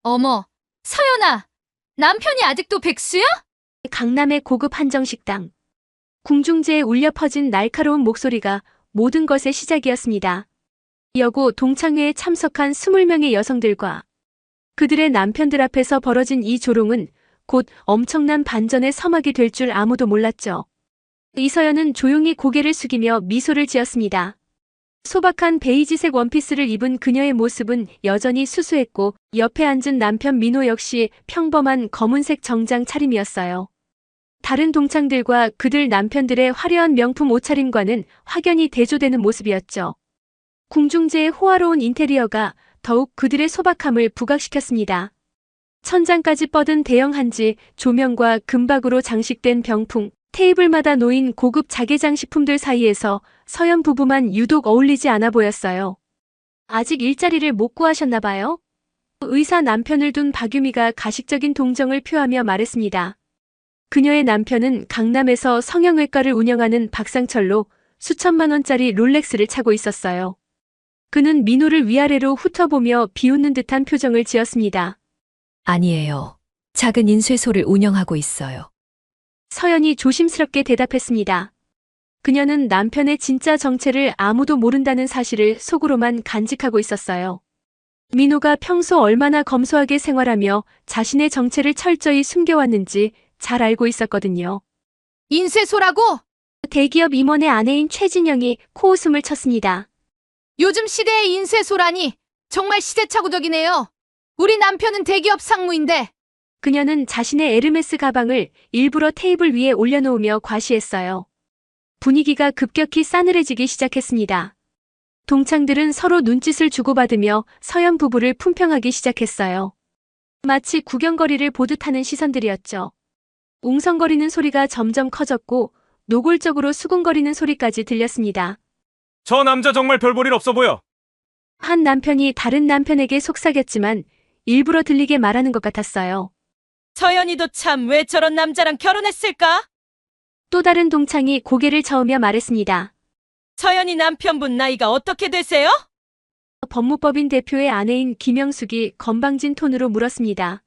어머, 서연아, 남편이 아직도 백수야? 강남의 고급 한정식당. 궁중제에 울려 퍼진 날카로운 목소리가 모든 것의 시작이었습니다. 여고 동창회에 참석한 20명의 여성들과 그들의 남편들 앞에서 벌어진 이 조롱은 곧 엄청난 반전의 서막이 될 줄 아무도 몰랐죠. 이서연은 조용히 고개를 숙이며 미소를 지었습니다. 소박한 베이지색 원피스를 입은 그녀의 모습은 여전히 수수했고 옆에 앉은 남편 민호 역시 평범한 검은색 정장 차림이었어요. 다른 동창들과 그들 남편들의 화려한 명품 옷차림과는 확연히 대조되는 모습이었죠. 궁중제의 호화로운 인테리어가 더욱 그들의 소박함을 부각시켰습니다. 천장까지 뻗은 대형 한지, 조명과 금박으로 장식된 병풍, 테이블마다 놓인 고급 자개장식품들 사이에서 서연 부부만 유독 어울리지 않아 보였어요. 아직 일자리를 못 구하셨나 봐요? 의사 남편을 둔 박유미가 가식적인 동정을 표하며 말했습니다. 그녀의 남편은 강남에서 성형외과를 운영하는 박상철로 수천만 원짜리 롤렉스를 차고 있었어요. 그는 민호를 위아래로 훑어보며 비웃는 듯한 표정을 지었습니다. 아니에요. 작은 인쇄소를 운영하고 있어요. 서연이 조심스럽게 대답했습니다. 그녀는 남편의 진짜 정체를 아무도 모른다는 사실을 속으로만 간직하고 있었어요. 민호가 평소 얼마나 검소하게 생활하며 자신의 정체를 철저히 숨겨왔는지 잘 알고 있었거든요. 인쇄소라고? 대기업 임원의 아내인 최진영이 코웃음을 쳤습니다. 요즘 시대의 인쇄소라니 정말 시대착오적이네요. 우리 남편은 대기업 상무인데. 그녀는 자신의 에르메스 가방을 일부러 테이블 위에 올려놓으며 과시했어요. 분위기가 급격히 싸늘해지기 시작했습니다. 동창들은 서로 눈짓을 주고받으며 서연 부부를 품평하기 시작했어요. 마치 구경거리를 보듯 하는 시선들이었죠. 웅성거리는 소리가 점점 커졌고 노골적으로 수군거리는 소리까지 들렸습니다. 저 남자 정말 별 볼 일 없어 보여. 한 남편이 다른 남편에게 속삭였지만 일부러 들리게 말하는 것 같았어요. 서연이도 참 왜 저런 남자랑 결혼했을까? 또 다른 동창이 고개를 저으며 말했습니다. 서연이 남편분 나이가 어떻게 되세요? 법무법인 대표의 아내인 김영숙이 건방진 톤으로 물었습니다.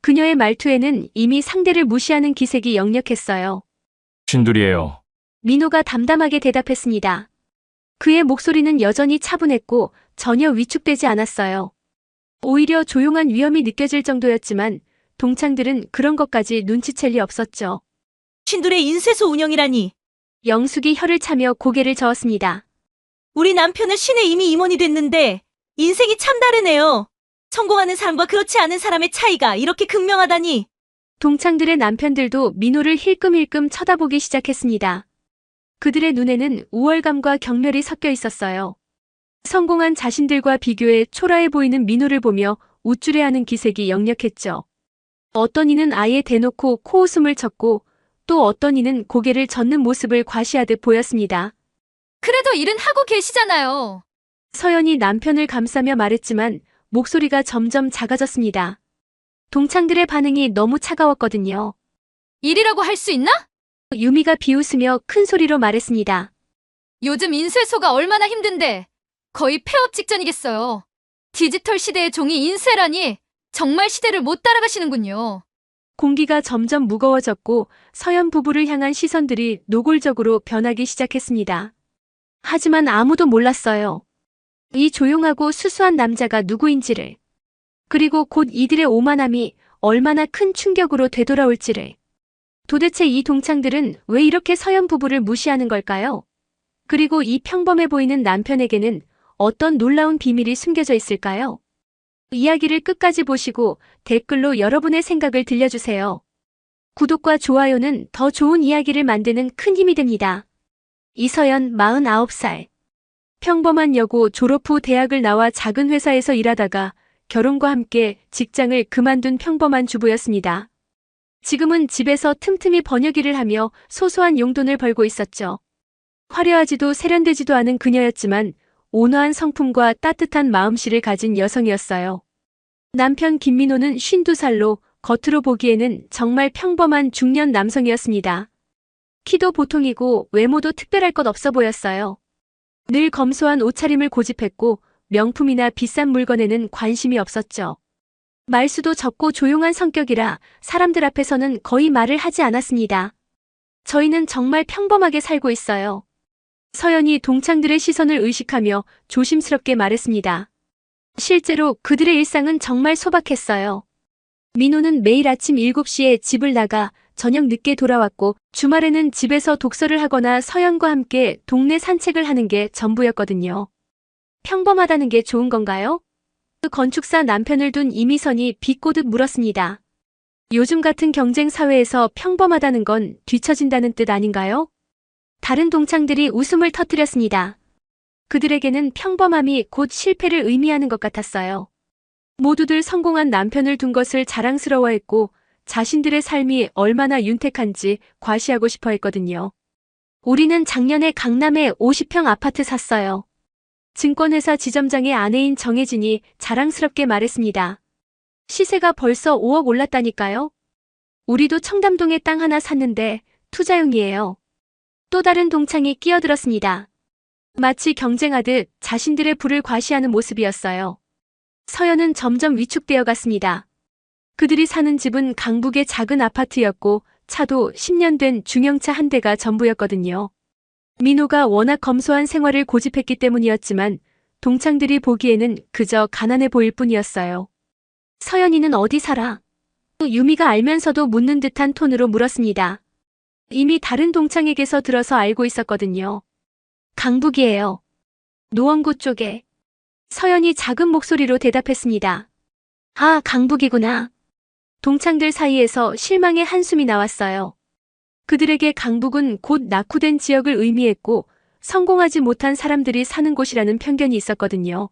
그녀의 말투에는 이미 상대를 무시하는 기색이 역력했어요. 신둘이에요. 민호가 담담하게 대답했습니다. 그의 목소리는 여전히 차분했고 전혀 위축되지 않았어요. 오히려 조용한 위험이 느껴질 정도였지만 동창들은 그런 것까지 눈치챌 리 없었죠. 신둘의 인쇄소 운영이라니. 영숙이 혀를 차며 고개를 저었습니다. 우리 남편은 신에 이미 임원이 됐는데 인생이 참 다르네요. 성공하는 사람과 그렇지 않은 사람의 차이가 이렇게 극명하다니. 동창들의 남편들도 민호를 힐끔힐끔 쳐다보기 시작했습니다. 그들의 눈에는 우월감과 경멸이 섞여 있었어요. 성공한 자신들과 비교해 초라해 보이는 민호를 보며 우쭐해하는 기색이 역력했죠. 어떤 이는 아예 대놓고 코웃음을 쳤고 또 어떤 이는 고개를 젓는 모습을 과시하듯 보였습니다. 그래도 일은 하고 계시잖아요. 서연이 남편을 감싸며 말했지만 목소리가 점점 작아졌습니다. 동창들의 반응이 너무 차가웠거든요. 일이라고 할 수 있나? 유미가 비웃으며 큰 소리로 말했습니다. 요즘 인쇄소가 얼마나 힘든데 거의 폐업 직전이겠어요. 디지털 시대의 종이 인쇄라니 정말 시대를 못 따라가시는군요. 공기가 점점 무거워졌고 서연 부부를 향한 시선들이 노골적으로 변하기 시작했습니다. 하지만 아무도 몰랐어요. 이 조용하고 수수한 남자가 누구인지를. 그리고 곧 이들의 오만함이 얼마나 큰 충격으로 되돌아올지를. 도대체 이 동창들은 왜 이렇게 서연 부부를 무시하는 걸까요? 그리고 이 평범해 보이는 남편에게는 어떤 놀라운 비밀이 숨겨져 있을까요? 이야기를 끝까지 보시고 댓글로 여러분의 생각을 들려주세요. 구독과 좋아요는 더 좋은 이야기를 만드는 큰 힘이 됩니다. 이서연 49살. 평범한 여고 졸업 후 대학을 나와 작은 회사에서 일하다가 결혼과 함께 직장을 그만둔 평범한 주부였습니다. 지금은 집에서 틈틈이 번역일을 하며 소소한 용돈을 벌고 있었죠. 화려하지도 세련되지도 않은 그녀였지만 온화한 성품과 따뜻한 마음씨를 가진 여성이었어요. 남편 김민호는 52살로 겉으로 보기에는 정말 평범한 중년 남성이었습니다. 키도 보통이고 외모도 특별할 것 없어 보였어요. 늘 검소한 옷차림을 고집했고 명품이나 비싼 물건에는 관심이 없었죠. 말수도 적고 조용한 성격이라 사람들 앞에서는 거의 말을 하지 않았습니다. 저희는 정말 평범하게 살고 있어요. 서연이 동창들의 시선을 의식하며 조심스럽게 말했습니다. 실제로 그들의 일상은 정말 소박했어요. 민호는 매일 아침 7시에 집을 나가 저녁 늦게 돌아왔고 주말에는 집에서 독서를 하거나 서연과 함께 동네 산책을 하는 게 전부였거든요. 평범하다는 게 좋은 건가요? 그 건축사 남편을 둔 이미선이 비꼬듯 물었습니다. 요즘 같은 경쟁 사회에서 평범하다는 건 뒤처진다는 뜻 아닌가요? 다른 동창들이 웃음을 터뜨렸습니다. 그들에게는 평범함이 곧 실패를 의미하는 것 같았어요. 모두들 성공한 남편을 둔 것을 자랑스러워했고 자신들의 삶이 얼마나 윤택한지 과시하고 싶어 했거든요. 우리는 작년에 강남에 50평 아파트 샀어요. 증권회사 지점장의 아내인 정혜진이 자랑스럽게 말했습니다. 시세가 벌써 5억 올랐다니까요? 우리도 청담동에 땅 하나 샀는데 투자용이에요. 또 다른 동창이 끼어들었습니다. 마치 경쟁하듯 자신들의 부를 과시하는 모습이었어요. 서연은 점점 위축되어 갔습니다. 그들이 사는 집은 강북의 작은 아파트였고 차도 10년 된 중형차 한 대가 전부였거든요. 민호가 워낙 검소한 생활을 고집했기 때문이었지만 동창들이 보기에는 그저 가난해 보일 뿐이었어요. 서연이는 어디 살아? 유미가 알면서도 묻는 듯한 톤으로 물었습니다. 이미 다른 동창에게서 들어서 알고 있었거든요. 강북이에요. 노원구 쪽에. 서연이 작은 목소리로 대답했습니다. 아, 강북이구나. 동창들 사이에서 실망의 한숨이 나왔어요. 그들에게 강북은 곧 낙후된 지역을 의미했고 성공하지 못한 사람들이 사는 곳이라는 편견이 있었거든요.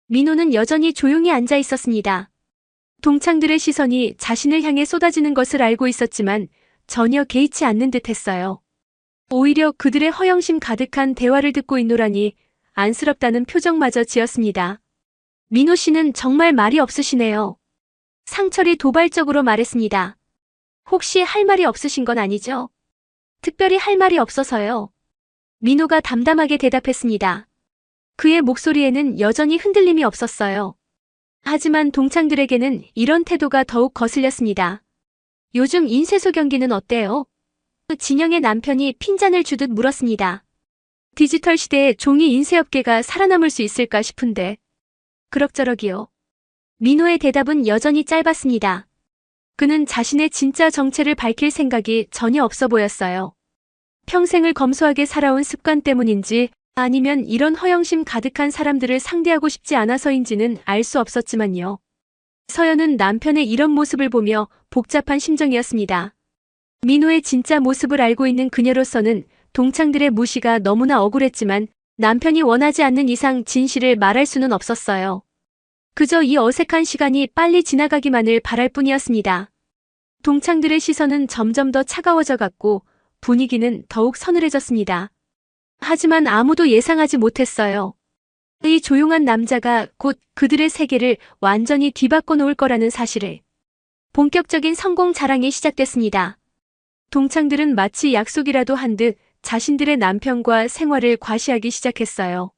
민호는 여전히 조용히 앉아 있었습니다. 동창들의 시선이 자신을 향해 쏟아지는 것을 알고 있었지만 전혀 개의치 않는 듯했어요. 오히려 그들의 허영심 가득한 대화를 듣고 있노라니 안쓰럽다는 표정마저 지었습니다. 민호 씨는 정말 말이 없으시네요. 상철이 도발적으로 말했습니다. 혹시 할 말이 없으신 건 아니죠? 특별히 할 말이 없어서요. 민호가 담담하게 대답했습니다. 그의 목소리에는 여전히 흔들림이 없었어요. 하지만 동창들에게는 이런 태도가 더욱 거슬렸습니다. 요즘 인쇄소 경기는 어때요? 진영의 남편이 핀잔을 주듯 물었습니다. 디지털 시대에 종이 인쇄업계가 살아남을 수 있을까 싶은데. 그럭저럭이요. 민호의 대답은 여전히 짧았습니다. 그는 자신의 진짜 정체를 밝힐 생각이 전혀 없어 보였어요. 평생을 검소하게 살아온 습관 때문인지 아니면 이런 허영심 가득한 사람들을 상대하고 싶지 않아서인지는 알 수 없었지만요. 서연은 남편의 이런 모습을 보며 복잡한 심정이었습니다. 민호의 진짜 모습을 알고 있는 그녀로서는 동창들의 무시가 너무나 억울했지만 남편이 원하지 않는 이상 진실을 말할 수는 없었어요. 그저 이 어색한 시간이 빨리 지나가기만을 바랄 뿐이었습니다. 동창들의 시선은 점점 더 차가워져 갔고 분위기는 더욱 서늘해졌습니다. 하지만 아무도 예상하지 못했어요. 이 조용한 남자가 곧 그들의 세계를 완전히 뒤바꿔 놓을 거라는 사실을. 본격적인 성공 자랑이 시작됐습니다. 동창들은 마치 약속이라도 한 듯 자신들의 남편과 생활을 과시하기 시작했어요.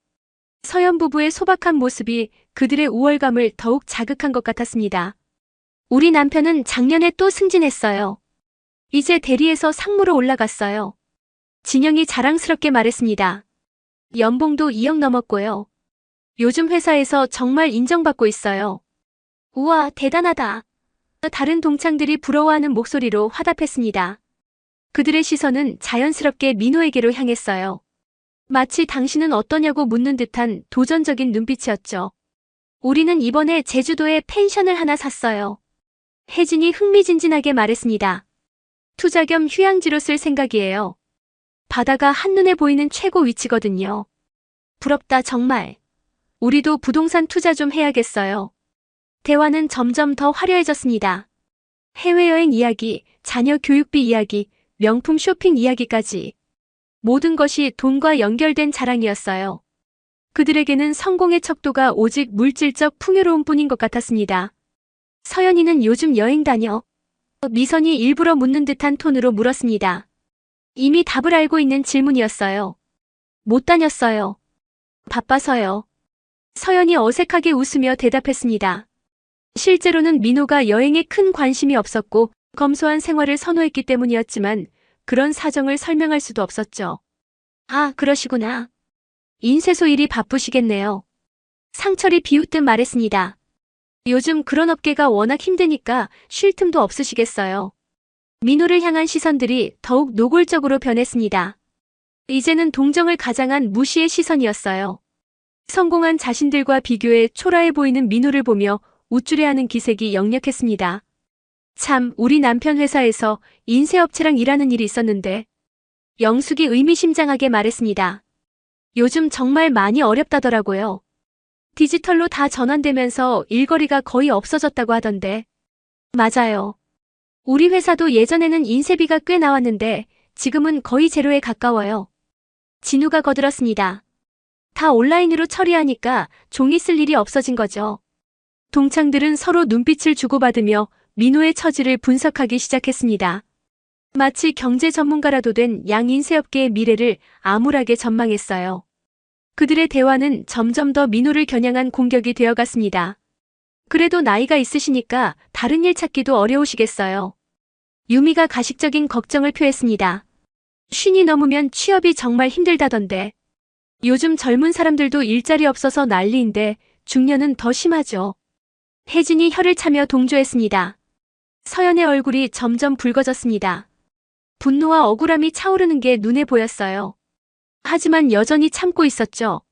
서연 부부의 소박한 모습이 그들의 우월감을 더욱 자극한 것 같았습니다. 우리 남편은 작년에 또 승진했어요. 이제 대리에서 상무로 올라갔어요. 진영이 자랑스럽게 말했습니다. 연봉도 2억 넘었고요. 요즘 회사에서 정말 인정받고 있어요. 우와, 대단하다. 다른 동창들이 부러워하는 목소리로 화답했습니다. 그들의 시선은 자연스럽게 민호에게로 향했어요. 마치 당신은 어떠냐고 묻는 듯한 도전적인 눈빛이었죠. 우리는 이번에 제주도에 펜션을 하나 샀어요. 혜진이 흥미진진하게 말했습니다. 투자 겸 휴양지로 쓸 생각이에요. 바다가 한눈에 보이는 최고 위치거든요. 부럽다 정말. 우리도 부동산 투자 좀 해야겠어요. 대화는 점점 더 화려해졌습니다. 해외여행 이야기, 자녀 교육비 이야기, 명품 쇼핑 이야기까지. 모든 것이 돈과 연결된 자랑이었어요. 그들에게는 성공의 척도가 오직 물질적 풍요로움 뿐인 것 같았습니다. 서연이는 요즘 여행 다녀? 미선이 일부러 묻는 듯한 톤으로 물었습니다. 이미 답을 알고 있는 질문이었어요. 못 다녔어요. 바빠서요. 서연이 어색하게 웃으며 대답했습니다. 실제로는 민호가 여행에 큰 관심이 없었고 검소한 생활을 선호했기 때문이었지만 그런 사정을 설명할 수도 없었죠. 아, 그러시구나. 인쇄소 일이 바쁘시겠네요. 상철이 비웃듯 말했습니다. 요즘 그런 업계가 워낙 힘드니까 쉴 틈도 없으시겠어요. 민호를 향한 시선들이 더욱 노골적으로 변했습니다. 이제는 동정을 가장한 무시의 시선이었어요. 성공한 자신들과 비교해 초라해 보이는 민호를 보며 우쭐해하는 기색이 역력했습니다. 참, 우리 남편 회사에서 인쇄업체랑 일하는 일이 있었는데. 영숙이 의미심장하게 말했습니다. 요즘 정말 많이 어렵다더라고요. 디지털로 다 전환되면서 일거리가 거의 없어졌다고 하던데. 맞아요. 우리 회사도 예전에는 인쇄비가 꽤 나왔는데 지금은 거의 제로에 가까워요. 진우가 거들었습니다. 다 온라인으로 처리하니까 종이 쓸 일이 없어진 거죠. 동창들은 서로 눈빛을 주고받으며 민호의 처지를 분석하기 시작했습니다. 마치 경제 전문가라도 된 양인쇄업계의 미래를 암울하게 전망했어요. 그들의 대화는 점점 더 민호를 겨냥한 공격이 되어갔습니다. 그래도 나이가 있으시니까 다른 일 찾기도 어려우시겠어요. 유미가 가식적인 걱정을 표했습니다. 50이 넘으면 취업이 정말 힘들다던데. 요즘 젊은 사람들도 일자리 없어서 난리인데 중년은 더 심하죠. 혜진이 혀를 차며 동조했습니다. 서연의 얼굴이 점점 붉어졌습니다. 분노와 억울함이 차오르는 게 눈에 보였어요. 하지만 여전히 참고 있었죠.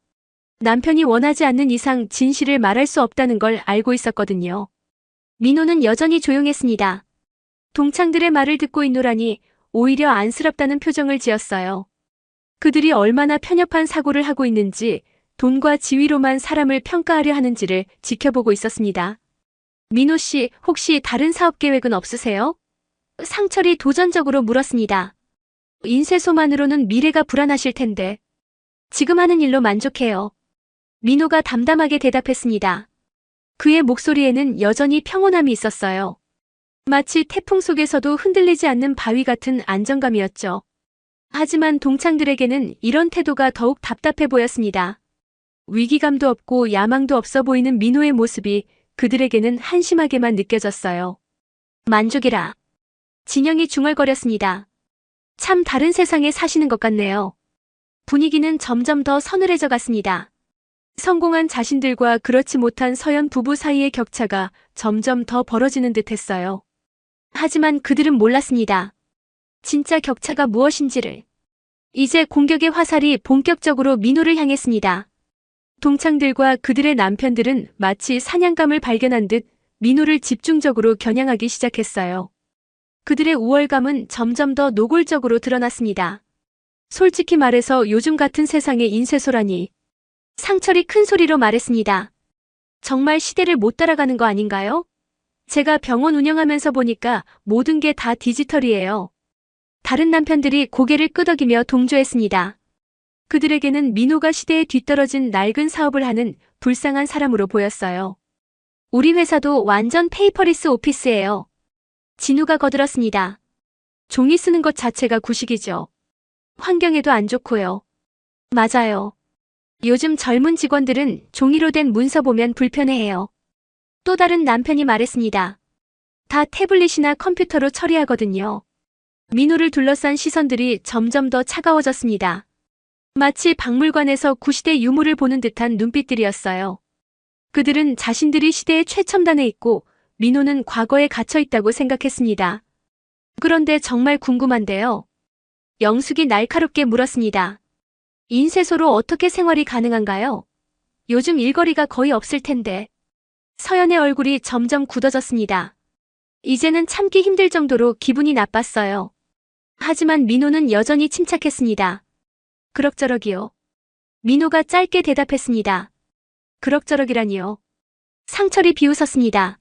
남편이 원하지 않는 이상 진실을 말할 수 없다는 걸 알고 있었거든요. 민호는 여전히 조용했습니다. 동창들의 말을 듣고 있노라니 오히려 안쓰럽다는 표정을 지었어요. 그들이 얼마나 편협한 사고를 하고 있는지, 돈과 지위로만 사람을 평가하려 하는지를 지켜보고 있었습니다. 민호 씨, 혹시 다른 사업 계획은 없으세요? 상철이 도전적으로 물었습니다. 인쇄소만으로는 미래가 불안하실 텐데. 지금 하는 일로 만족해요. 민호가 담담하게 대답했습니다. 그의 목소리에는 여전히 평온함이 있었어요. 마치 태풍 속에서도 흔들리지 않는 바위 같은 안정감이었죠. 하지만 동창들에게는 이런 태도가 더욱 답답해 보였습니다. 위기감도 없고 야망도 없어 보이는 민호의 모습이 그들에게는 한심하게만 느껴졌어요. 만족이라. 진영이 중얼거렸습니다. 참 다른 세상에 사시는 것 같네요. 분위기는 점점 더 서늘해져 갔습니다. 성공한 자신들과 그렇지 못한 서연 부부 사이의 격차가 점점 더 벌어지는 듯했어요. 하지만 그들은 몰랐습니다. 진짜 격차가 무엇인지를. 이제 공격의 화살이 본격적으로 민호를 향했습니다. 동창들과 그들의 남편들은 마치 사냥감을 발견한 듯 민호를 집중적으로 겨냥하기 시작했어요. 그들의 우월감은 점점 더 노골적으로 드러났습니다. 솔직히 말해서 요즘 같은 세상에 인쇄소라니. 상철이 큰 소리로 말했습니다. 정말 시대를 못 따라가는 거 아닌가요? 제가 병원 운영하면서 보니까 모든 게 다 디지털이에요. 다른 남편들이 고개를 끄덕이며 동조했습니다. 그들에게는 민호가 시대에 뒤떨어진 낡은 사업을 하는 불쌍한 사람으로 보였어요. 우리 회사도 완전 페이퍼리스 오피스예요. 진우가 거들었습니다. 종이 쓰는 것 자체가 구식이죠. 환경에도 안 좋고요. 맞아요. 요즘 젊은 직원들은 종이로 된 문서 보면 불편해해요. 또 다른 남편이 말했습니다. 다 태블릿이나 컴퓨터로 처리하거든요. 민호를 둘러싼 시선들이 점점 더 차가워졌습니다. 마치 박물관에서 구시대 유물을 보는 듯한 눈빛들이었어요. 그들은 자신들이 시대의 최첨단에 있고 민호는 과거에 갇혀 있다고 생각했습니다. 그런데 정말 궁금한데요. 영숙이 날카롭게 물었습니다. 인쇄소로 어떻게 생활이 가능한가요? 요즘 일거리가 거의 없을 텐데. 서연의 얼굴이 점점 굳어졌습니다. 이제는 참기 힘들 정도로 기분이 나빴어요. 하지만 민호는 여전히 침착했습니다. 그럭저럭이요. 민호가 짧게 대답했습니다. 그럭저럭이라니요. 상철이 비웃었습니다.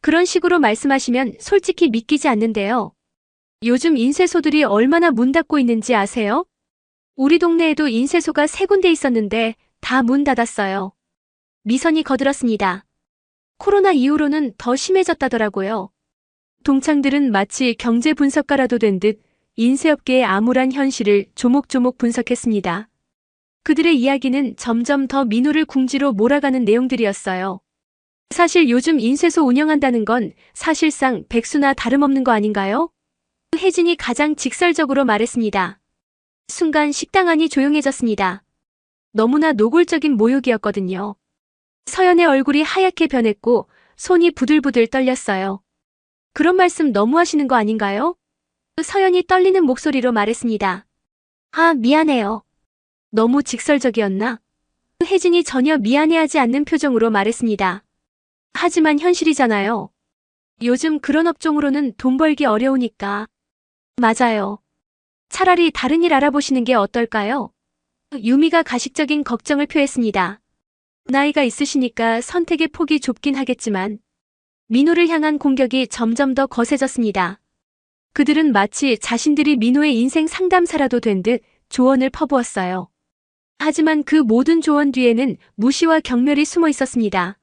그런 식으로 말씀하시면 솔직히 믿기지 않는데요. 요즘 인쇄소들이 얼마나 문 닫고 있는지 아세요? 우리 동네에도 인쇄소가 3군데 있었는데 다 문 닫았어요. 미선이 거들었습니다. 코로나 이후로는 더 심해졌다더라고요. 동창들은 마치 경제 분석가라도 된 듯 인쇄업계의 암울한 현실을 조목조목 분석했습니다. 그들의 이야기는 점점 더 민호를 궁지로 몰아가는 내용들이었어요. 사실 요즘 인쇄소 운영한다는 건 사실상 백수나 다름없는 거 아닌가요? 혜진이 가장 직설적으로 말했습니다. 순간 식당 안이 조용해졌습니다. 너무나 노골적인 모욕이었거든요. 서연의 얼굴이 하얗게 변했고 손이 부들부들 떨렸어요. 그런 말씀 너무 하시는 거 아닌가요? 서연이 떨리는 목소리로 말했습니다. 아, 미안해요. 너무 직설적이었나? 혜진이 전혀 미안해하지 않는 표정으로 말했습니다. 하지만 현실이잖아요. 요즘 그런 업종으로는 돈 벌기 어려우니까. 맞아요. 차라리 다른 일 알아보시는 게 어떨까요? 유미가 가식적인 걱정을 표했습니다. 나이가 있으시니까 선택의 폭이 좁긴 하겠지만 민호를 향한 공격이 점점 더 거세졌습니다. 그들은 마치 자신들이 민호의 인생 상담사라도 된 듯 조언을 퍼부었어요. 하지만 그 모든 조언 뒤에는 무시와 경멸이 숨어 있었습니다.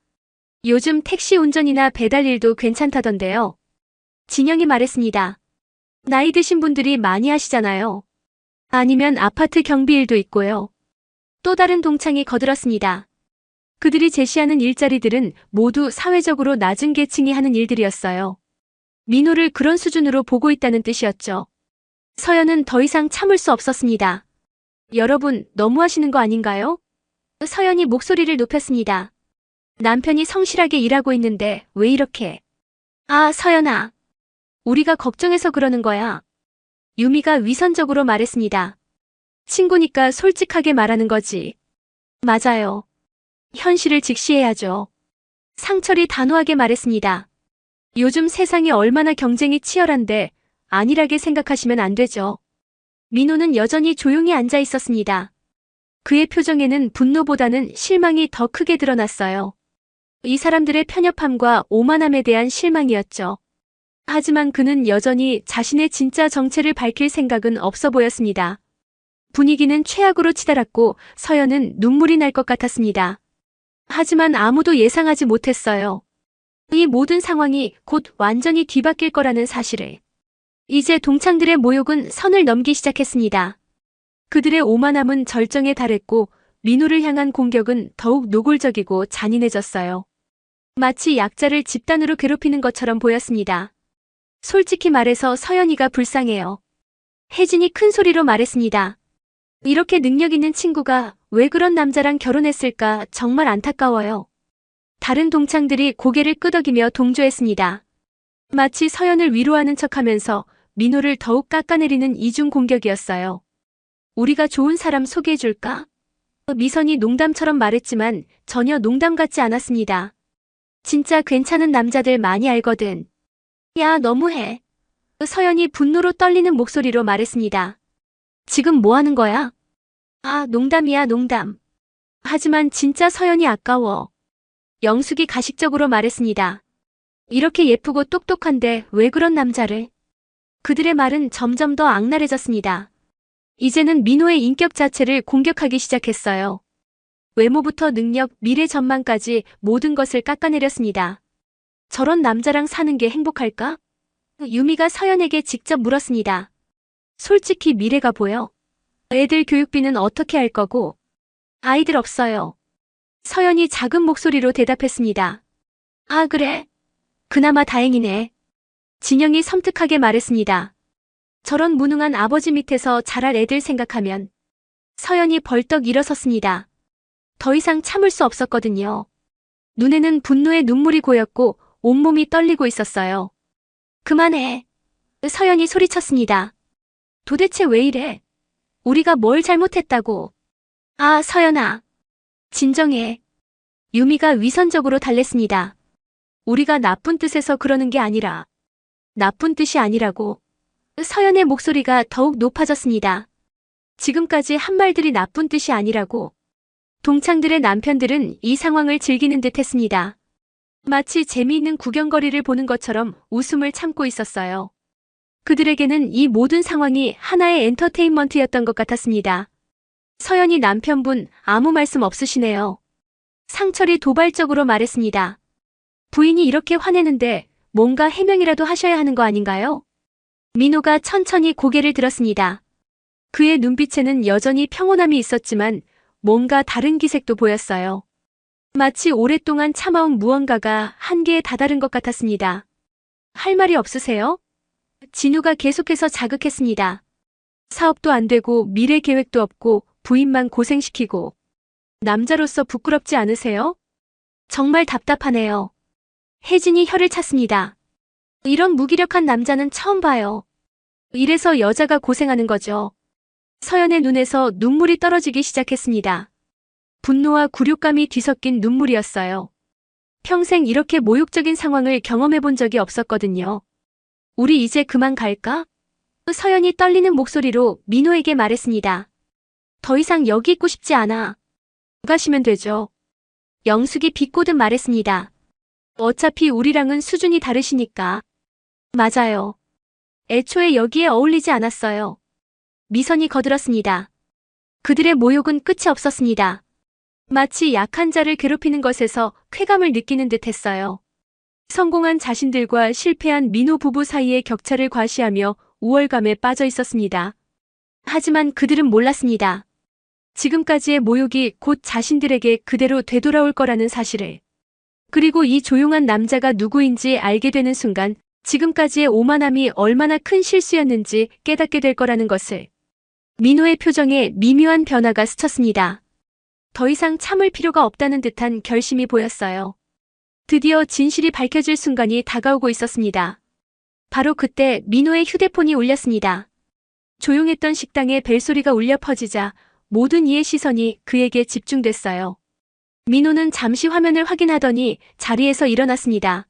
요즘 택시 운전이나 배달 일도 괜찮다던데요. 진영이 말했습니다. 나이 드신 분들이 많이 하시잖아요. 아니면 아파트 경비 일도 있고요. 또 다른 동창이 거들었습니다. 그들이 제시하는 일자리들은 모두 사회적으로 낮은 계층이 하는 일들이었어요. 민호를 그런 수준으로 보고 있다는 뜻이었죠. 서연은 더 이상 참을 수 없었습니다. 여러분, 너무하시는 거 아닌가요? 서연이 목소리를 높였습니다. 남편이 성실하게 일하고 있는데 왜 이렇게? 아, 서연아. 우리가 걱정해서 그러는 거야. 유미가 위선적으로 말했습니다. 친구니까 솔직하게 말하는 거지. 맞아요. 현실을 직시해야죠. 상철이 단호하게 말했습니다. 요즘 세상이 얼마나 경쟁이 치열한데 안일하게 생각하시면 안 되죠. 민호는 여전히 조용히 앉아 있었습니다. 그의 표정에는 분노보다는 실망이 더 크게 드러났어요. 이 사람들의 편협함과 오만함에 대한 실망이었죠. 하지만 그는 여전히 자신의 진짜 정체를 밝힐 생각은 없어 보였습니다. 분위기는 최악으로 치달았고 서연은 눈물이 날 것 같았습니다. 하지만 아무도 예상하지 못했어요. 이 모든 상황이 곧 완전히 뒤바뀔 거라는 사실을. 이제 동창들의 모욕은 선을 넘기 시작했습니다. 그들의 오만함은 절정에 달했고 민호를 향한 공격은 더욱 노골적이고 잔인해졌어요. 마치 약자를 집단으로 괴롭히는 것처럼 보였습니다. 솔직히 말해서 서연이가 불쌍해요. 혜진이 큰 소리로 말했습니다. 이렇게 능력 있는 친구가 왜 그런 남자랑 결혼했을까 정말 안타까워요. 다른 동창들이 고개를 끄덕이며 동조했습니다. 마치 서연을 위로하는 척하면서 민호를 더욱 깎아내리는 이중 공격이었어요. 우리가 좋은 사람 소개해줄까? 미선이 농담처럼 말했지만 전혀 농담 같지 않았습니다. 진짜 괜찮은 남자들 많이 알거든. 야, 너무해. 서연이 분노로 떨리는 목소리로 말했습니다. 지금 뭐 하는 거야? 아, 농담이야, 농담. 하지만 진짜 서연이 아까워. 영숙이 가식적으로 말했습니다. 이렇게 예쁘고 똑똑한데 왜 그런 남자를? 그들의 말은 점점 더 악랄해졌습니다. 이제는 민호의 인격 자체를 공격하기 시작했어요. 외모부터 능력, 미래 전망까지 모든 것을 깎아내렸습니다. 저런 남자랑 사는 게 행복할까? 유미가 서연에게 직접 물었습니다. 솔직히 미래가 보여? 애들 교육비는 어떻게 할 거고? 아이들 없어요. 서연이 작은 목소리로 대답했습니다. 아, 그래? 그나마 다행이네. 진영이 섬뜩하게 말했습니다. 저런 무능한 아버지 밑에서 자랄 애들 생각하면 서연이 벌떡 일어섰습니다. 더 이상 참을 수 없었거든요. 눈에는 분노의 눈물이 고였고 온몸이 떨리고 있었어요. 그만해. 서연이 소리쳤습니다. 도대체 왜 이래? 우리가 뭘 잘못했다고. 아, 서연아. 진정해. 유미가 위선적으로 달랬습니다. 우리가 나쁜 뜻에서 그러는 게 아니라 나쁜 뜻이 아니라고. 서연의 목소리가 더욱 높아졌습니다. 지금까지 한 말들이 나쁜 뜻이 아니라고. 동창들의 남편들은 이 상황을 즐기는 듯 했습니다. 마치 재미있는 구경거리를 보는 것처럼 웃음을 참고 있었어요. 그들에게는 이 모든 상황이 하나의 엔터테인먼트였던 것 같았습니다. 서연이 남편분 아무 말씀 없으시네요. 상철이 도발적으로 말했습니다. 부인이 이렇게 화내는데 뭔가 해명이라도 하셔야 하는 거 아닌가요? 민호가 천천히 고개를 들었습니다. 그의 눈빛에는 여전히 평온함이 있었지만 뭔가 다른 기색도 보였어요. 마치 오랫동안 참아온 무언가가 한계에 다다른 것 같았습니다. 할 말이 없으세요? 진우가 계속해서 자극했습니다. 사업도 안 되고 미래 계획도 없고 부인만 고생시키고 남자로서 부끄럽지 않으세요? 정말 답답하네요. 혜진이 혀를 찼습니다. 이런 무기력한 남자는 처음 봐요. 이래서 여자가 고생하는 거죠. 서연의 눈에서 눈물이 떨어지기 시작했습니다. 분노와 굴욕감이 뒤섞인 눈물이었어요. 평생 이렇게 모욕적인 상황을 경험해 본 적이 없었거든요. 우리 이제 그만 갈까? 서연이 떨리는 목소리로 민호에게 말했습니다. 더 이상 여기 있고 싶지 않아. 가시면 되죠. 영숙이 비꼬듯 말했습니다. 어차피 우리랑은 수준이 다르시니까. 맞아요. 애초에 여기에 어울리지 않았어요. 미선이 거들었습니다. 그들의 모욕은 끝이 없었습니다. 마치 약한 자를 괴롭히는 것에서 쾌감을 느끼는 듯 했어요. 성공한 자신들과 실패한 민호 부부 사이의 격차를 과시하며 우월감에 빠져 있었습니다. 하지만 그들은 몰랐습니다. 지금까지의 모욕이 곧 자신들에게 그대로 되돌아올 거라는 사실을. 그리고 이 조용한 남자가 누구인지 알게 되는 순간 지금까지의 오만함이 얼마나 큰 실수였는지 깨닫게 될 거라는 것을. 민호의 표정에 미묘한 변화가 스쳤습니다. 더 이상 참을 필요가 없다는 듯한 결심이 보였어요. 드디어 진실이 밝혀질 순간이 다가오고 있었습니다. 바로 그때 민호의 휴대폰이 울렸습니다. 조용했던 식당에 벨소리가 울려 퍼지자 모든 이의 시선이 그에게 집중됐어요. 민호는 잠시 화면을 확인하더니 자리에서 일어났습니다.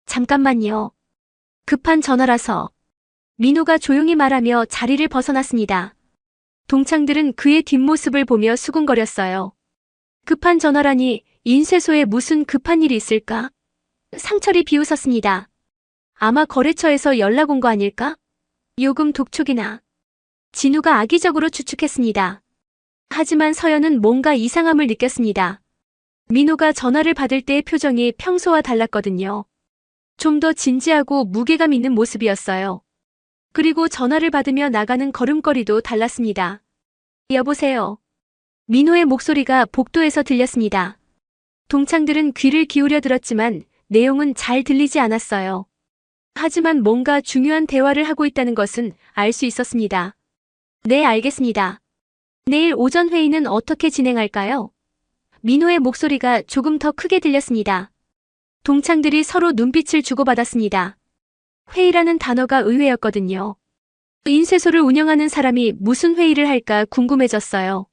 잠깐만요. 급한 전화라서. 민호가 조용히 말하며 자리를 벗어났습니다. 동창들은 그의 뒷모습을 보며 수군거렸어요. 급한 전화라니 인쇄소에 무슨 급한 일이 있을까? 상철이 비웃었습니다. 아마 거래처에서 연락 온 거 아닐까? 요금 독촉이나. 진우가 악의적으로 추측했습니다. 하지만 서연은 뭔가 이상함을 느꼈습니다. 민호가 전화를 받을 때의 표정이 평소와 달랐거든요. 좀 더 진지하고 무게감 있는 모습이었어요. 그리고 전화를 받으며 나가는 걸음걸이도 달랐습니다. 여보세요. 민호의 목소리가 복도에서 들렸습니다. 동창들은 귀를 기울여 들었지만 내용은 잘 들리지 않았어요. 하지만 뭔가 중요한 대화를 하고 있다는 것은 알 수 있었습니다. 네, 알겠습니다. 내일 오전 회의는 어떻게 진행할까요? 민호의 목소리가 조금 더 크게 들렸습니다. 동창들이 서로 눈빛을 주고받았습니다. 회의라는 단어가 의외였거든요. 인쇄소를 운영하는 사람이 무슨 회의를 할까 궁금해졌어요.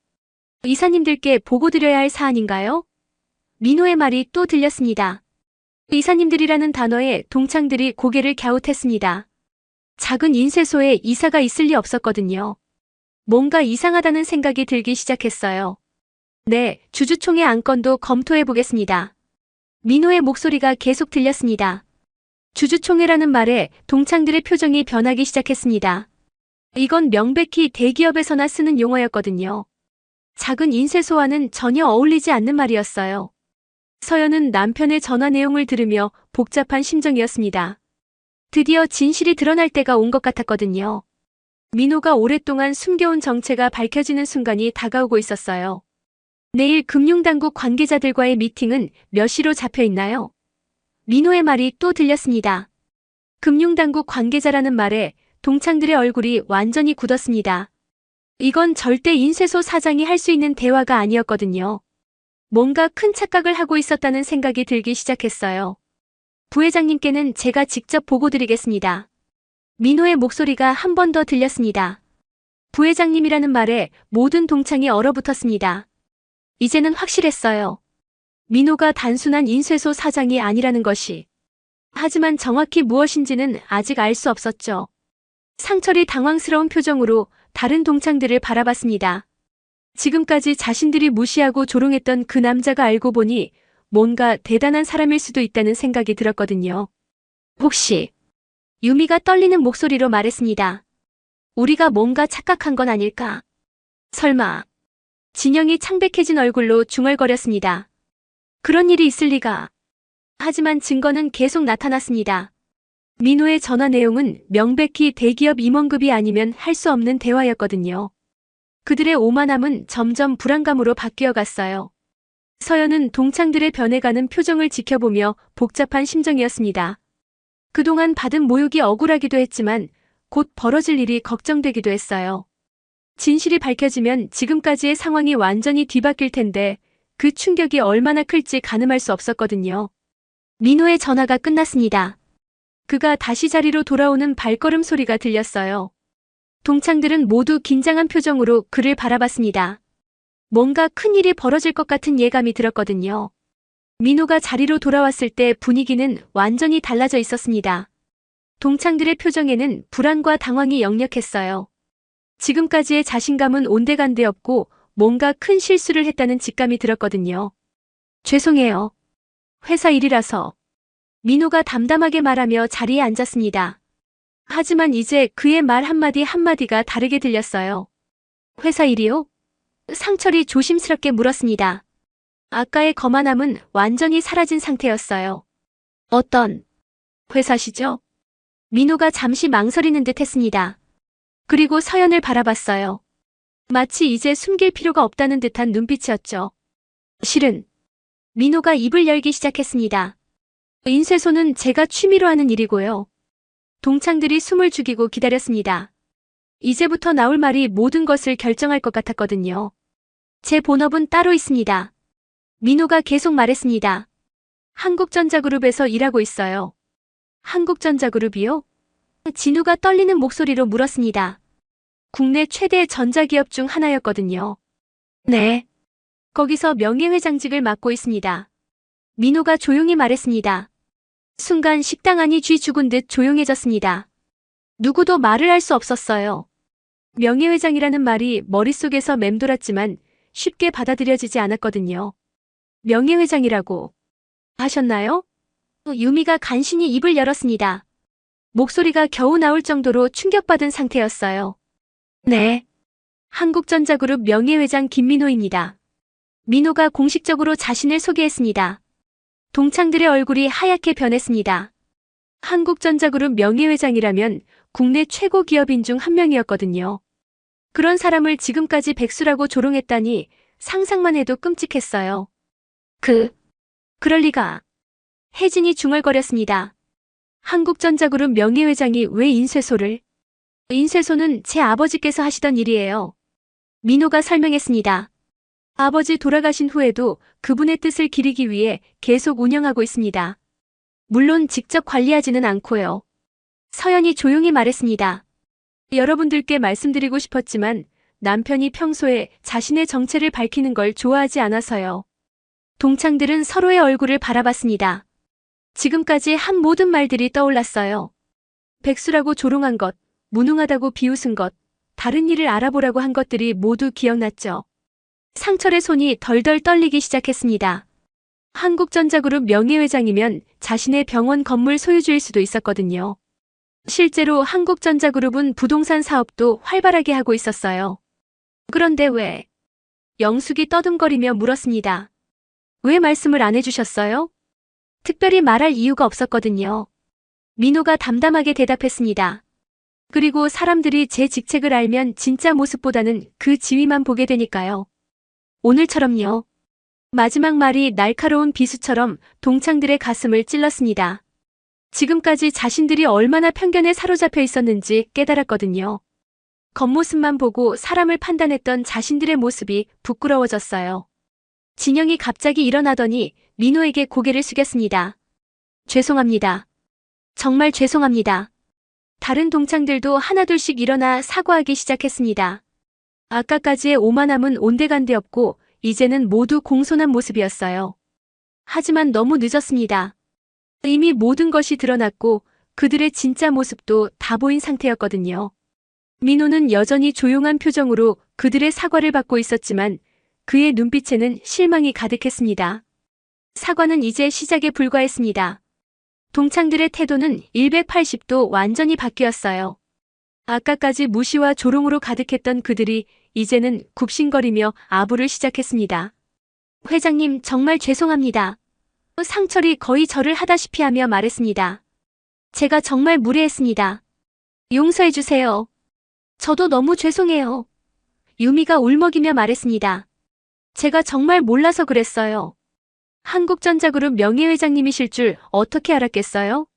이사님들께 보고드려야 할 사안인가요? 민호의 말이 또 들렸습니다. 이사님들이라는 단어에 동창들이 고개를 갸웃했습니다. 작은 인쇄소에 이사가 있을 리 없었거든요. 뭔가 이상하다는 생각이 들기 시작했어요. 네, 주주총회 안건도 검토해 보겠습니다. 민호의 목소리가 계속 들렸습니다. 주주총회라는 말에 동창들의 표정이 변하기 시작했습니다. 이건 명백히 대기업에서나 쓰는 용어였거든요. 작은 인쇄소와는 전혀 어울리지 않는 말이었어요. 서연은 남편의 전화 내용을 들으며 복잡한 심정이었습니다. 드디어 진실이 드러날 때가 온 것 같았거든요. 민호가 오랫동안 숨겨온 정체가 밝혀지는 순간이 다가오고 있었어요. 내일 금융당국 관계자들과의 미팅은 몇 시로 잡혀 있나요? 민호의 말이 또 들렸습니다. 금융당국 관계자라는 말에 동창들의 얼굴이 완전히 굳었습니다. 이건 절대 인쇄소 사장이 할 수 있는 대화가 아니었거든요. 뭔가 큰 착각을 하고 있었다는 생각이 들기 시작했어요. 부회장님께는 제가 직접 보고드리겠습니다. 민호의 목소리가 한 번 더 들렸습니다. 부회장님이라는 말에 모든 동창이 얼어붙었습니다. 이제는 확실했어요. 민호가 단순한 인쇄소 사장이 아니라는 것이. 하지만 정확히 무엇인지는 아직 알 수 없었죠. 상철이 당황스러운 표정으로 다른 동창들을 바라봤습니다. 지금까지 자신들이 무시하고 조롱했던 그 남자가 알고 보니 뭔가 대단한 사람일 수도 있다는 생각이 들었거든요. 혹시 유미가 떨리는 목소리로 말했습니다. 우리가 뭔가 착각한 건 아닐까? 설마. 진영이 창백해진 얼굴로 중얼거렸습니다. 그런 일이 있을 리가. 하지만 증거는 계속 나타났습니다. 민호의 전화 내용은 명백히 대기업 임원급이 아니면 할 수 없는 대화였거든요. 그들의 오만함은 점점 불안감으로 바뀌어 갔어요. 서연은 동창들의 변해가는 표정을 지켜보며 복잡한 심정이었습니다. 그동안 받은 모욕이 억울하기도 했지만 곧 벌어질 일이 걱정되기도 했어요. 진실이 밝혀지면 지금까지의 상황이 완전히 뒤바뀔 텐데 그 충격이 얼마나 클지 가늠할 수 없었거든요. 민호의 전화가 끝났습니다. 그가 다시 자리로 돌아오는 발걸음 소리가 들렸어요. 동창들은 모두 긴장한 표정으로 그를 바라봤습니다. 뭔가 큰일이 벌어질 것 같은 예감이 들었거든요. 민호가 자리로 돌아왔을 때 분위기는 완전히 달라져 있었습니다. 동창들의 표정에는 불안과 당황이 역력했어요. 지금까지의 자신감은 온데간데 없고 뭔가 큰 실수를 했다는 직감이 들었거든요. 죄송해요. 회사 일이라서. 민호가 담담하게 말하며 자리에 앉았습니다. 하지만 이제 그의 말 한마디 한마디가 다르게 들렸어요. 회사 일이요? 상철이 조심스럽게 물었습니다. 아까의 거만함은 완전히 사라진 상태였어요. 어떤 회사시죠? 민호가 잠시 망설이는 듯 했습니다. 그리고 서연을 바라봤어요. 마치 이제 숨길 필요가 없다는 듯한 눈빛이었죠. 실은 민호가 입을 열기 시작했습니다. 인쇄소는 제가 취미로 하는 일이고요. 동창들이 숨을 죽이고 기다렸습니다. 이제부터 나올 말이 모든 것을 결정할 것 같았거든요. 제 본업은 따로 있습니다. 민호가 계속 말했습니다. 한국전자그룹에서 일하고 있어요. 한국전자그룹이요? 진우가 떨리는 목소리로 물었습니다. 국내 최대 전자기업 중 하나였거든요. 네. 거기서 명예회장직을 맡고 있습니다. 민호가 조용히 말했습니다. 순간 식당 안이 쥐 죽은 듯 조용해졌습니다. 누구도 말을 할 수 없었어요. 명예회장이라는 말이 머릿속에서 맴돌았지만 쉽게 받아들여지지 않았거든요. 명예회장이라고 하셨나요? 유미가 간신히 입을 열었습니다. 목소리가 겨우 나올 정도로 충격받은 상태였어요. 네. 한국전자그룹 명예회장 김민호입니다. 민호가 공식적으로 자신을 소개했습니다. 동창들의 얼굴이 하얗게 변했습니다. 한국전자그룹 명예회장이라면 국내 최고 기업인 중 한 명이었거든요. 그런 사람을 지금까지 백수라고 조롱했다니 상상만 해도 끔찍했어요. 그럴 리가. 혜진이 중얼거렸습니다. 한국전자그룹 명예회장이 왜 인쇄소를? 인쇄소는 제 아버지께서 하시던 일이에요. 민호가 설명했습니다. 아버지 돌아가신 후에도 그분의 뜻을 기리기 위해 계속 운영하고 있습니다. 물론 직접 관리하지는 않고요. 서연이 조용히 말했습니다. 여러분들께 말씀드리고 싶었지만 남편이 평소에 자신의 정체를 밝히는 걸 좋아하지 않아서요. 동창들은 서로의 얼굴을 바라봤습니다. 지금까지 한 모든 말들이 떠올랐어요. 백수라고 조롱한 것, 무능하다고 비웃은 것, 다른 일을 알아보라고 한 것들이 모두 기억났죠. 상철의 손이 덜덜 떨리기 시작했습니다. 한국전자그룹 명예회장이면 자신의 병원 건물 소유주일 수도 있었거든요. 실제로 한국전자그룹은 부동산 사업도 활발하게 하고 있었어요. 그런데 왜? 영숙이 떠듬거리며 물었습니다. 왜 말씀을 안 해주셨어요? 특별히 말할 이유가 없었거든요. 민호가 담담하게 대답했습니다. 그리고 사람들이 제 직책을 알면 진짜 모습보다는 그 지위만 보게 되니까요. 오늘처럼요. 마지막 말이 날카로운 비수처럼 동창들의 가슴을 찔렀습니다. 지금까지 자신들이 얼마나 편견에 사로잡혀 있었는지 깨달았거든요. 겉모습만 보고 사람을 판단했던 자신들의 모습이 부끄러워졌어요. 진영이 갑자기 일어나더니 민호에게 고개를 숙였습니다. 죄송합니다. 정말 죄송합니다. 다른 동창들도 하나둘씩 일어나 사과하기 시작했습니다. 아까까지의 오만함은 온데간데 없고 이제는 모두 공손한 모습이었어요. 하지만 너무 늦었습니다. 이미 모든 것이 드러났고 그들의 진짜 모습도 다 보인 상태였거든요. 민호는 여전히 조용한 표정으로 그들의 사과를 받고 있었지만 그의 눈빛에는 실망이 가득했습니다. 사과는 이제 시작에 불과했습니다. 동창들의 태도는 180도 완전히 바뀌었어요. 아까까지 무시와 조롱으로 가득했던 그들이 이제는 굽신거리며 아부를 시작했습니다. 회장님, 정말 죄송합니다. 상철이 거의 절을 하다시피 하며 말했습니다. 제가 정말 무례했습니다. 용서해주세요. 저도 너무 죄송해요. 유미가 울먹이며 말했습니다. 제가 정말 몰라서 그랬어요. 한국전자그룹 명예회장님이실 줄 어떻게 알았겠어요?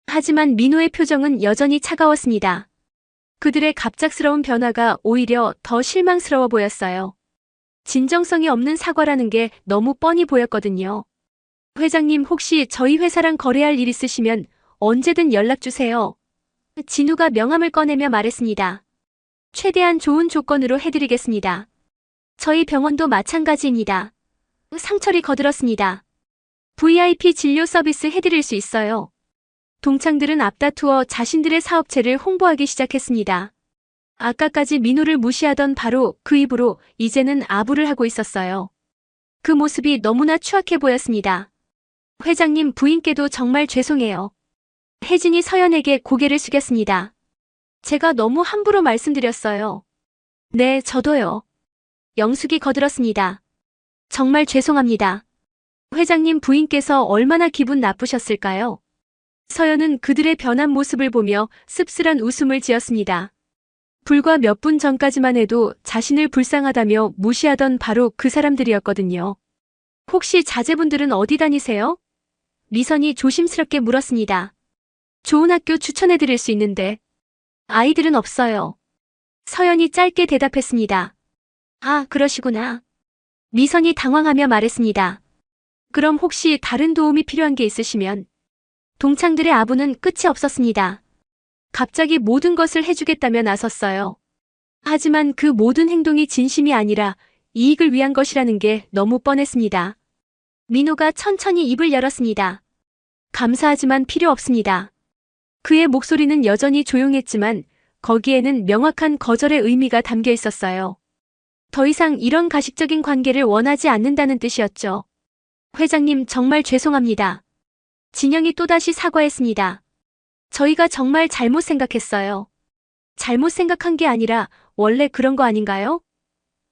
하지만 민호의 표정은 여전히 차가웠습니다. 그들의 갑작스러운 변화가 오히려 더 실망스러워 보였어요. 진정성이 없는 사과라는 게 너무 뻔히 보였거든요. 회장님, 혹시 저희 회사랑 거래할 일 있으시면 언제든 연락 주세요. 진우가 명함을 꺼내며 말했습니다. 최대한 좋은 조건으로 해드리겠습니다. 저희 병원도 마찬가지입니다. 상철이 거들었습니다. VIP 진료 서비스 해드릴 수 있어요. 동창들은 앞다투어 자신들의 사업체를 홍보하기 시작했습니다. 아까까지 민호를 무시하던 바로 그 입으로 이제는 아부를 하고 있었어요. 그 모습이 너무나 추악해 보였습니다. 회장님, 부인께도 정말 죄송해요. 혜진이 서연에게 고개를 숙였습니다. 제가 너무 함부로 말씀드렸어요. 네, 저도요. 영숙이 거들었습니다. 정말 죄송합니다. 회장님, 부인께서 얼마나 기분 나쁘셨을까요? 서연은 그들의 변한 모습을 보며 씁쓸한 웃음을 지었습니다. 불과 몇 분 전까지만 해도 자신을 불쌍하다며 무시하던 바로 그 사람들이었거든요. 혹시 자제분들은 어디 다니세요? 미선이 조심스럽게 물었습니다. 좋은 학교 추천해드릴 수 있는데. 아이들은 없어요. 서연이 짧게 대답했습니다. 아, 그러시구나. 미선이 당황하며 말했습니다. 그럼 혹시 다른 도움이 필요한 게 있으시면. 동창들의 아부는 끝이 없었습니다. 갑자기 모든 것을 해주겠다며 나섰어요. 하지만 그 모든 행동이 진심이 아니라 이익을 위한 것이라는 게 너무 뻔했습니다. 민호가 천천히 입을 열었습니다. 감사하지만 필요 없습니다. 그의 목소리는 여전히 조용했지만 거기에는 명확한 거절의 의미가 담겨 있었어요. 더 이상 이런 가식적인 관계를 원하지 않는다는 뜻이었죠. 회장님, 정말 죄송합니다. 진영이 또다시 사과했습니다. 저희가 정말 잘못 생각했어요. 잘못 생각한 게 아니라 원래 그런 거 아닌가요?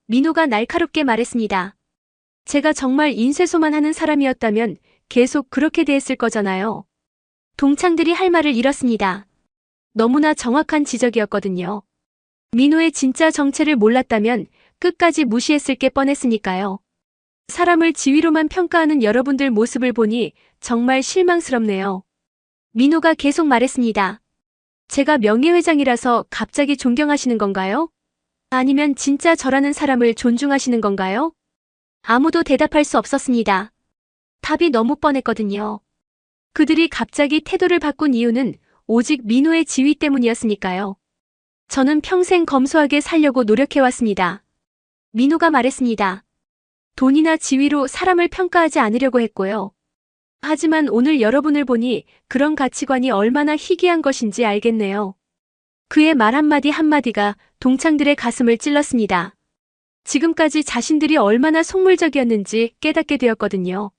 민호가 날카롭게 말했습니다. 제가 정말 인쇄소만 하는 사람이었다면 계속 그렇게 대했을 거잖아요. 동창들이 할 말을 잃었습니다. 너무나 정확한 지적이었거든요. 민호의 진짜 정체를 몰랐다면 끝까지 무시했을 게 뻔했으니까요. 사람을 지위로만 평가하는 여러분들 모습을 보니 정말 실망스럽네요. 민호가 계속 말했습니다. 제가 명예회장이라서 갑자기 존경하시는 건가요? 아니면 진짜 저라는 사람을 존중하시는 건가요? 아무도 대답할 수 없었습니다. 답이 너무 뻔했거든요. 그들이 갑자기 태도를 바꾼 이유는 오직 민호의 지위 때문이었으니까요. 저는 평생 검소하게 살려고 노력해왔습니다. 민호가 말했습니다. 돈이나 지위로 사람을 평가하지 않으려고 했고요. 하지만 오늘 여러분을 보니 그런 가치관이 얼마나 희귀한 것인지 알겠네요. 그의 말 한마디 한마디가 동창들의 가슴을 찔렀습니다. 지금까지 자신들이 얼마나 속물적이었는지 깨닫게 되었거든요.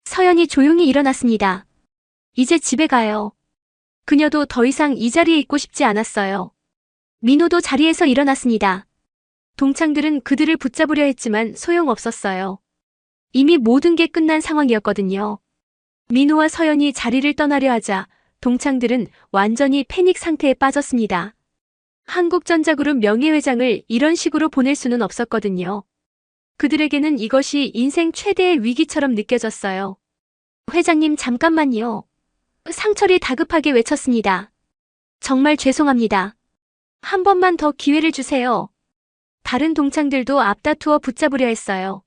서연이 조용히 일어났습니다. 이제 집에 가요. 그녀도 더 이상 이 자리에 있고 싶지 않았어요. 민호도 자리에서 일어났습니다. 동창들은 그들을 붙잡으려 했지만 소용없었어요. 이미 모든 게 끝난 상황이었거든요. 민호와 서연이 자리를 떠나려 하자 동창들은 완전히 패닉 상태에 빠졌습니다. 한국전자그룹 명예회장을 이런 식으로 보낼 수는 없었거든요. 그들에게는 이것이 인생 최대의 위기처럼 느껴졌어요. 회장님, 잠깐만요. 상철이 다급하게 외쳤습니다. 정말 죄송합니다. 한 번만 더 기회를 주세요. 다른 동창들도 앞다투어 붙잡으려 했어요.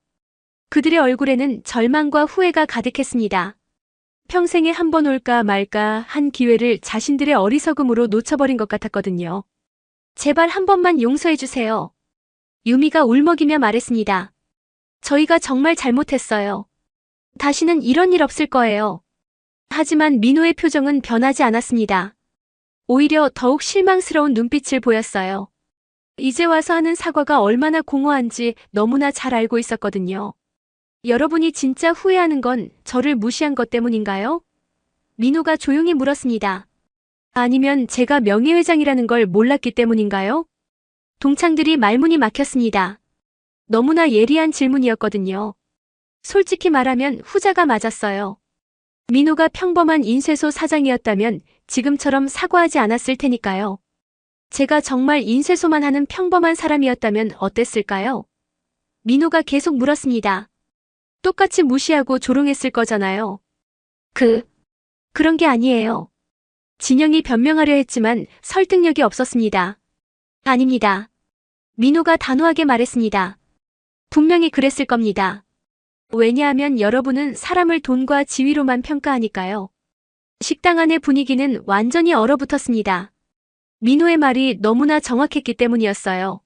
그들의 얼굴에는 절망과 후회가 가득했습니다. 평생에 한 번 올까 말까 한 기회를 자신들의 어리석음으로 놓쳐버린 것 같았거든요. 제발 한 번만 용서해주세요. 유미가 울먹이며 말했습니다. 저희가 정말 잘못했어요. 다시는 이런 일 없을 거예요. 하지만 민호의 표정은 변하지 않았습니다. 오히려 더욱 실망스러운 눈빛을 보였어요. 이제 와서 하는 사과가 얼마나 공허한지 너무나 잘 알고 있었거든요. 여러분이 진짜 후회하는 건 저를 무시한 것 때문인가요? 민호가 조용히 물었습니다. 아니면 제가 명예회장이라는 걸 몰랐기 때문인가요? 동창들이 말문이 막혔습니다. 너무나 예리한 질문이었거든요. 솔직히 말하면 후자가 맞았어요. 민호가 평범한 인쇄소 사장이었다면 지금처럼 사과하지 않았을 테니까요. 제가 정말 인쇄소만 하는 평범한 사람이었다면 어땠을까요? 민호가 계속 물었습니다. 똑같이 무시하고 조롱했을 거잖아요. 그런 게 아니에요. 진영이 변명하려 했지만 설득력이 없었습니다. 아닙니다. 민호가 단호하게 말했습니다. 분명히 그랬을 겁니다. 왜냐하면 여러분은 사람을 돈과 지위로만 평가하니까요. 식당 안의 분위기는 완전히 얼어붙었습니다. 민호의 말이 너무나 정확했기 때문이었어요.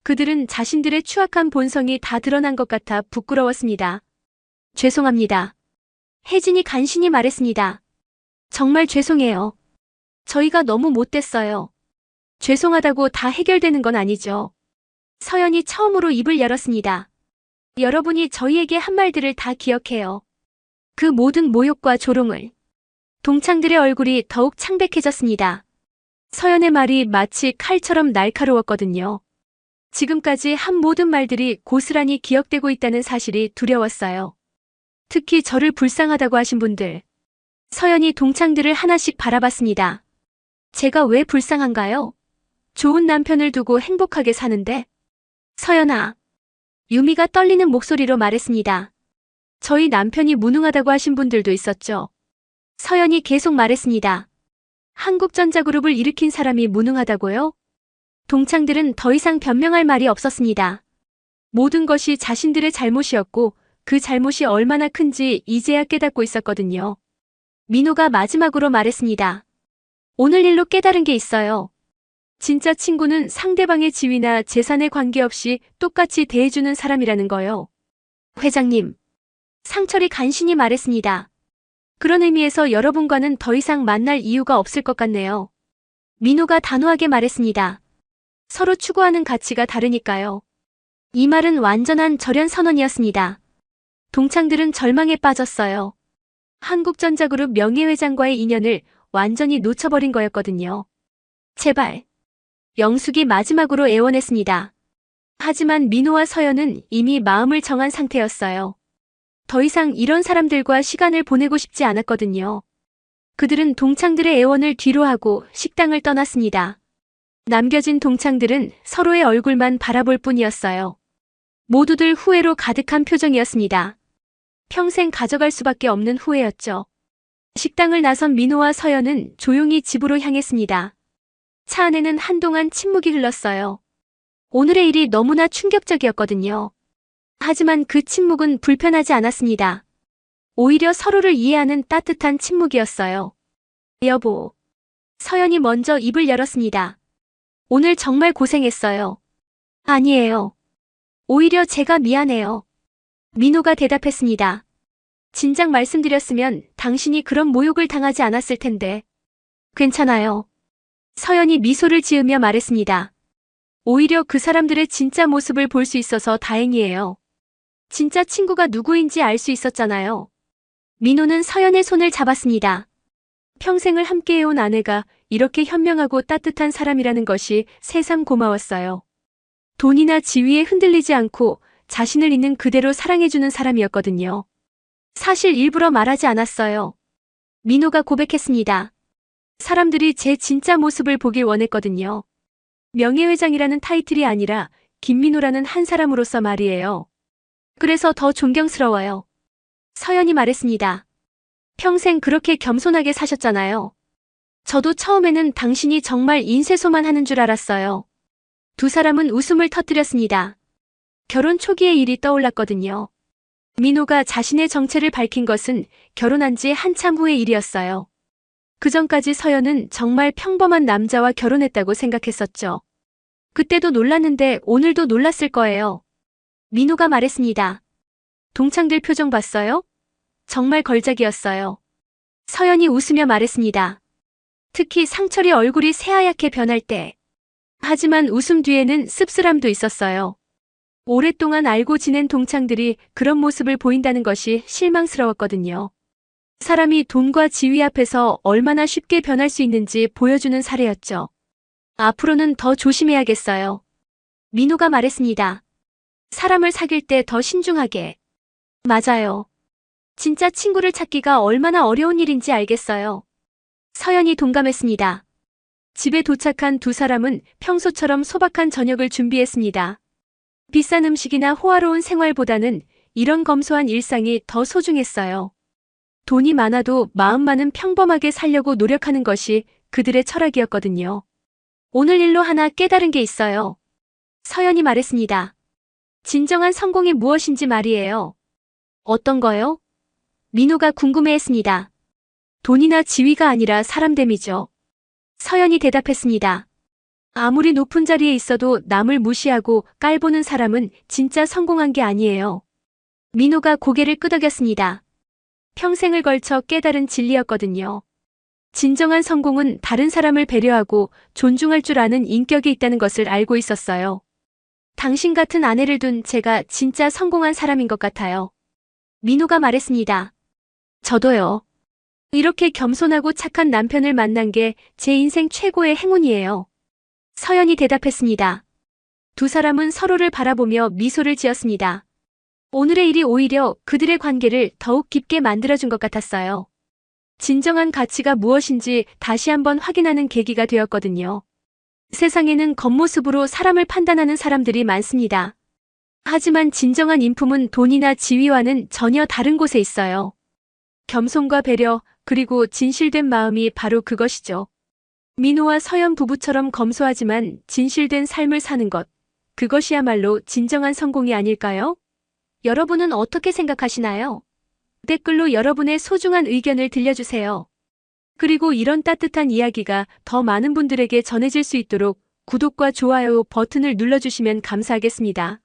그들은 자신들의 추악한 본성이 다 드러난 것 같아 부끄러웠습니다. 죄송합니다. 혜진이 간신히 말했습니다. 정말 죄송해요. 저희가 너무 못됐어요. 죄송하다고 다 해결되는 건 아니죠. 서연이 처음으로 입을 열었습니다. 여러분이 저희에게 한 말들을 다 기억해요. 그 모든 모욕과 조롱을. 동창들의 얼굴이 더욱 창백해졌습니다. 서연의 말이 마치 칼처럼 날카로웠거든요. 지금까지 한 모든 말들이 고스란히 기억되고 있다는 사실이 두려웠어요. 특히 저를 불쌍하다고 하신 분들. 서연이 동창들을 하나씩 바라봤습니다. 제가 왜 불쌍한가요? 좋은 남편을 두고 행복하게 사는데. 서연아. 유미가 떨리는 목소리로 말했습니다. 저희 남편이 무능하다고 하신 분들도 있었죠. 서연이 계속 말했습니다. 한국전자그룹을 일으킨 사람이 무능하다고요? 동창들은 더 이상 변명할 말이 없었습니다. 모든 것이 자신들의 잘못이었고 그 잘못이 얼마나 큰지 이제야 깨닫고 있었거든요. 민호가 마지막으로 말했습니다. 오늘 일로 깨달은 게 있어요. 진짜 친구는 상대방의 지위나 재산에 관계없이 똑같이 대해주는 사람이라는 거요. 회장님. 상철이 간신히 말했습니다. 그런 의미에서 여러분과는 더 이상 만날 이유가 없을 것 같네요. 민호가 단호하게 말했습니다. 서로 추구하는 가치가 다르니까요. 이 말은 완전한 절연 선언이었습니다. 동창들은 절망에 빠졌어요. 한국전자그룹 명예회장과의 인연을 완전히 놓쳐버린 거였거든요. 제발. 영숙이 마지막으로 애원했습니다. 하지만 민호와 서연은 이미 마음을 정한 상태였어요. 더 이상 이런 사람들과 시간을 보내고 싶지 않았거든요. 그들은 동창들의 애원을 뒤로하고 식당을 떠났습니다. 남겨진 동창들은 서로의 얼굴만 바라볼 뿐이었어요. 모두들 후회로 가득한 표정이었습니다. 평생 가져갈 수밖에 없는 후회였죠. 식당을 나선 민호와 서연은 조용히 집으로 향했습니다. 차 안에는 한동안 침묵이 흘렀어요. 오늘의 일이 너무나 충격적이었거든요. 하지만 그 침묵은 불편하지 않았습니다. 오히려 서로를 이해하는 따뜻한 침묵이었어요. 여보. 서연이 먼저 입을 열었습니다. 오늘 정말 고생했어요. 아니에요. 오히려 제가 미안해요. 민호가 대답했습니다. 진작 말씀드렸으면 당신이 그런 모욕을 당하지 않았을 텐데. 괜찮아요. 서연이 미소를 지으며 말했습니다. 오히려 그 사람들의 진짜 모습을 볼 수 있어서 다행이에요. 진짜 친구가 누구인지 알 수 있었잖아요. 민호는 서연의 손을 잡았습니다. 평생을 함께해온 아내가 이렇게 현명하고 따뜻한 사람이라는 것이 새삼 고마웠어요. 돈이나 지위에 흔들리지 않고 자신을 있는 그대로 사랑해주는 사람이었거든요. 사실 일부러 말하지 않았어요. 민호가 고백했습니다. 사람들이 제 진짜 모습을 보길 원했거든요. 명예회장이라는 타이틀이 아니라 김민호라는 한 사람으로서 말이에요. 그래서 더 존경스러워요. 서연이 말했습니다. 평생 그렇게 겸손하게 사셨잖아요. 저도 처음에는 당신이 정말 인쇄소만 하는 줄 알았어요. 두 사람은 웃음을 터뜨렸습니다. 결혼 초기의 일이 떠올랐거든요. 민호가 자신의 정체를 밝힌 것은 결혼한 지 한참 후의 일이었어요. 그전까지 서연은 정말 평범한 남자와 결혼했다고 생각했었죠. 그때도 놀랐는데 오늘도 놀랐을 거예요. 민호가 말했습니다. 동창들 표정 봤어요? 정말 걸작이었어요. 서연이 웃으며 말했습니다. 특히 상철이 얼굴이 새하얗게 변할 때. 하지만 웃음 뒤에는 씁쓸함도 있었어요. 오랫동안 알고 지낸 동창들이 그런 모습을 보인다는 것이 실망스러웠거든요. 사람이 돈과 지위 앞에서 얼마나 쉽게 변할 수 있는지 보여주는 사례였죠. 앞으로는 더 조심해야겠어요. 민호가 말했습니다. 사람을 사귈 때 더 신중하게. 맞아요. 진짜 친구를 찾기가 얼마나 어려운 일인지 알겠어요. 서연이 동감했습니다. 집에 도착한 두 사람은 평소처럼 소박한 저녁을 준비했습니다. 비싼 음식이나 호화로운 생활보다는 이런 검소한 일상이 더 소중했어요. 돈이 많아도 마음만은 평범하게 살려고 노력하는 것이 그들의 철학이었거든요. 오늘 일로 하나 깨달은 게 있어요. 서연이 말했습니다. 진정한 성공이 무엇인지 말이에요. 어떤 거요? 민호가 궁금해했습니다. 돈이나 지위가 아니라 사람됨이죠. 서연이 대답했습니다. 아무리 높은 자리에 있어도 남을 무시하고 깔보는 사람은 진짜 성공한 게 아니에요. 민호가 고개를 끄덕였습니다. 평생을 걸쳐 깨달은 진리였거든요. 진정한 성공은 다른 사람을 배려하고 존중할 줄 아는 인격이 있다는 것을 알고 있었어요. 당신 같은 아내를 둔 제가 진짜 성공한 사람인 것 같아요. 민호가 말했습니다. 저도요. 이렇게 겸손하고 착한 남편을 만난 게 제 인생 최고의 행운이에요. 서연이 대답했습니다. 두 사람은 서로를 바라보며 미소를 지었습니다. 오늘의 일이 오히려 그들의 관계를 더욱 깊게 만들어준 것 같았어요. 진정한 가치가 무엇인지 다시 한번 확인하는 계기가 되었거든요. 세상에는 겉모습으로 사람을 판단하는 사람들이 많습니다. 하지만 진정한 인품은 돈이나 지위와는 전혀 다른 곳에 있어요. 겸손과 배려, 그리고 진실된 마음이 바로 그것이죠. 민호와 서연 부부처럼 검소하지만 진실된 삶을 사는 것, 그것이야말로 진정한 성공이 아닐까요? 여러분은 어떻게 생각하시나요? 댓글로 여러분의 소중한 의견을 들려주세요. 그리고 이런 따뜻한 이야기가 더 많은 분들에게 전해질 수 있도록 구독과 좋아요 버튼을 눌러주시면 감사하겠습니다.